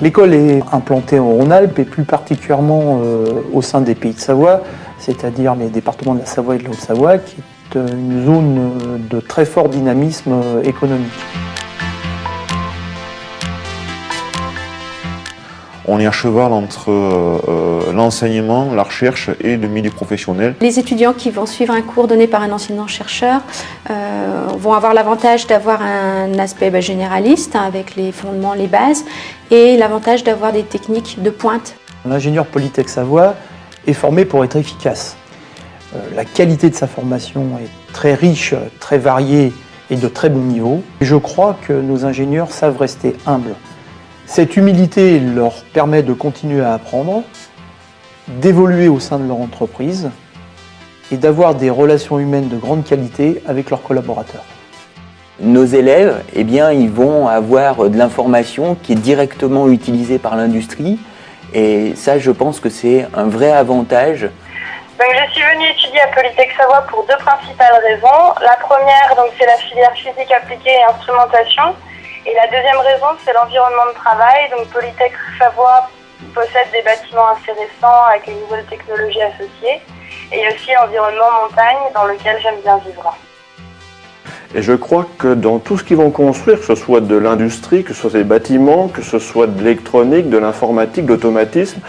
L'école est implantée en Rhône-Alpes et plus particulièrement au sein des Pays de Savoie, c'est-à-dire les départements de la Savoie et de la Haute-Savoie, qui est une zone de très fort dynamisme économique. On est à cheval entre l'enseignement, la recherche et le milieu professionnel. Les étudiants qui vont suivre un cours donné par un enseignant-chercheur vont avoir l'avantage d'avoir un aspect généraliste avec les fondements, les bases, et l'avantage d'avoir des techniques de pointe. L'ingénieur Polytech Savoie est formé pour être efficace. La qualité de sa formation est très riche, très variée et de très bon niveau. Je crois que nos ingénieurs savent rester humbles. Cette humilité leur permet de continuer à apprendre, d'évoluer au sein de leur entreprise et d'avoir des relations humaines de grande qualité avec leurs collaborateurs. Nos élèves, ils vont avoir de l'information qui est directement utilisée par l'industrie et ça, je pense que c'est un vrai avantage. Donc, je suis venue étudier à Polytech Savoie pour deux principales raisons. La première, c'est la filière physique appliquée et instrumentation. Et la deuxième raison, c'est l'environnement de travail. Donc Polytech Savoie possède des bâtiments assez récents avec les nouvelles technologies associées. Et il y a aussi l'environnement montagne dans lequel j'aime bien vivre. Et je crois que dans tout ce qu'ils vont construire, que ce soit de l'industrie, que ce soit des bâtiments, que ce soit de l'électronique, de l'informatique, de l'automatisme,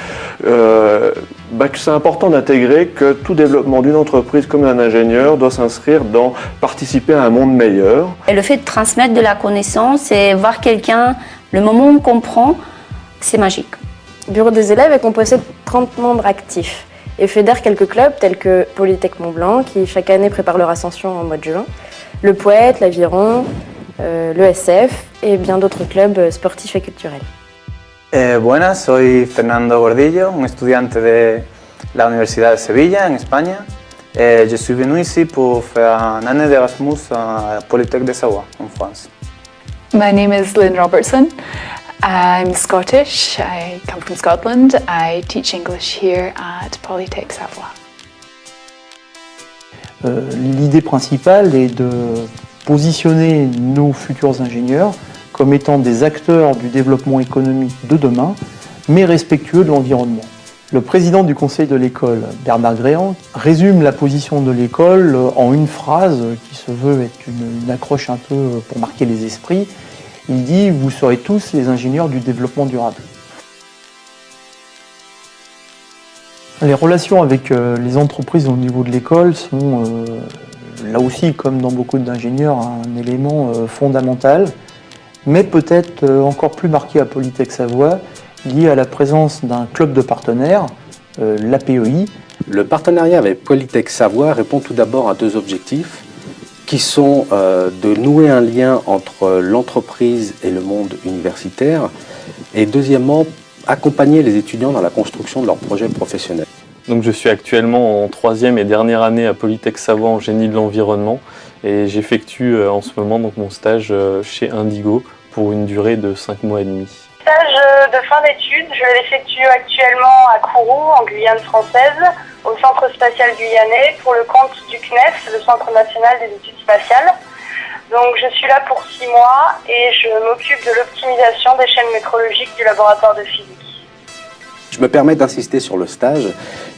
que c'est important d'intégrer que tout développement d'une entreprise comme d'un ingénieur doit s'inscrire dans participer à un monde meilleur. Et le fait de transmettre de la connaissance et voir quelqu'un, le moment où on comprend, c'est magique. Bureau des élèves est composé de 30 membres actifs et fédère quelques clubs tels que Polytech Mont-Blanc qui chaque année prépare leur ascension en mois de juin, le Poète, l'Aviron, l'ESF et bien d'autres clubs sportifs et culturels. Buenas, soy Fernando Gordillo, un estudiante de la Universidad de Sevilla, en España. Je suis venu ici pour faire un année d'Erasmus à Polytech de Savoie, en France. My name is Lynn Robertson. I'm Scottish. I come from Scotland. I teach English here at Polytech Savoie. L'idée principale est de positionner nos futurs ingénieurs comme étant des acteurs du développement économique de demain, mais respectueux de l'environnement. Le président du conseil de l'école, Bernard Gréant, résume la position de l'école en une phrase qui se veut être une accroche un peu pour marquer les esprits. Il dit « Vous serez tous les ingénieurs du développement durable ». Les relations avec les entreprises au niveau de l'école sont, là aussi, comme dans beaucoup d'ingénieurs, un élément fondamental, mais peut-être encore plus marqué à Polytech Savoie, lié à la présence d'un club de partenaires, l'APEI. Le partenariat avec Polytech Savoie répond tout d'abord à deux objectifs, qui sont de nouer un lien entre l'entreprise et le monde universitaire, et deuxièmement, accompagner les étudiants dans la construction de leurs projets professionnels. Donc je suis actuellement en troisième et dernière année à Polytech Savoie en génie de l'environnement et j'effectue en ce moment mon stage chez Indigo pour une durée de 5 mois et demi. Stage de fin d'études, je l'effectue actuellement à Kourou, en Guyane française, au Centre spatial guyanais, pour le compte du CNES, le Centre national des études spatiales. Donc je suis là pour 6 mois et je m'occupe de l'optimisation des chaînes métrologiques du laboratoire de physique. Je me permets d'insister sur le stage,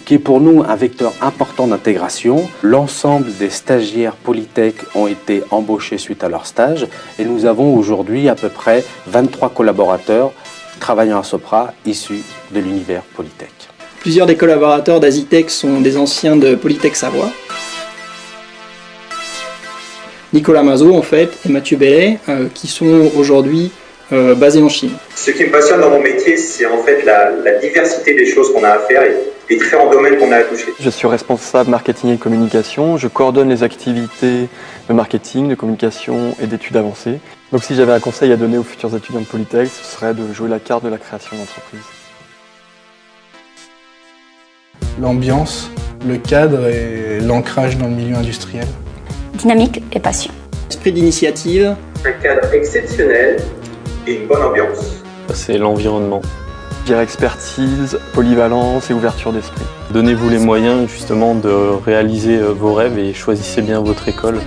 qui est pour nous un vecteur important d'intégration. L'ensemble des stagiaires Polytech ont été embauchés suite à leur stage et nous avons aujourd'hui à peu près 23 collaborateurs travaillant à Sopra issus de l'univers Polytech. Plusieurs des collaborateurs d'Azitech sont des anciens de Polytech Savoie. Nicolas Mazot en fait et Mathieu Bellet qui sont aujourd'hui basés en Chine. Ce qui me passionne dans mon métier, c'est en fait la diversité des choses qu'on a à faire et les différents domaines qu'on a à toucher. Je suis responsable marketing et communication. Je coordonne les activités de marketing, de communication et d'études avancées. Donc si j'avais un conseil à donner aux futurs étudiants de Polytech, ce serait de jouer la carte de la création d'entreprise. L'ambiance, le cadre et l'ancrage dans le milieu industriel. Dynamique et passion. Esprit d'initiative. Un cadre exceptionnel et une bonne ambiance. C'est l'environnement. Je dirais expertise, polyvalence et ouverture d'esprit. Donnez-vous les moyens justement de réaliser vos rêves et choisissez bien votre école.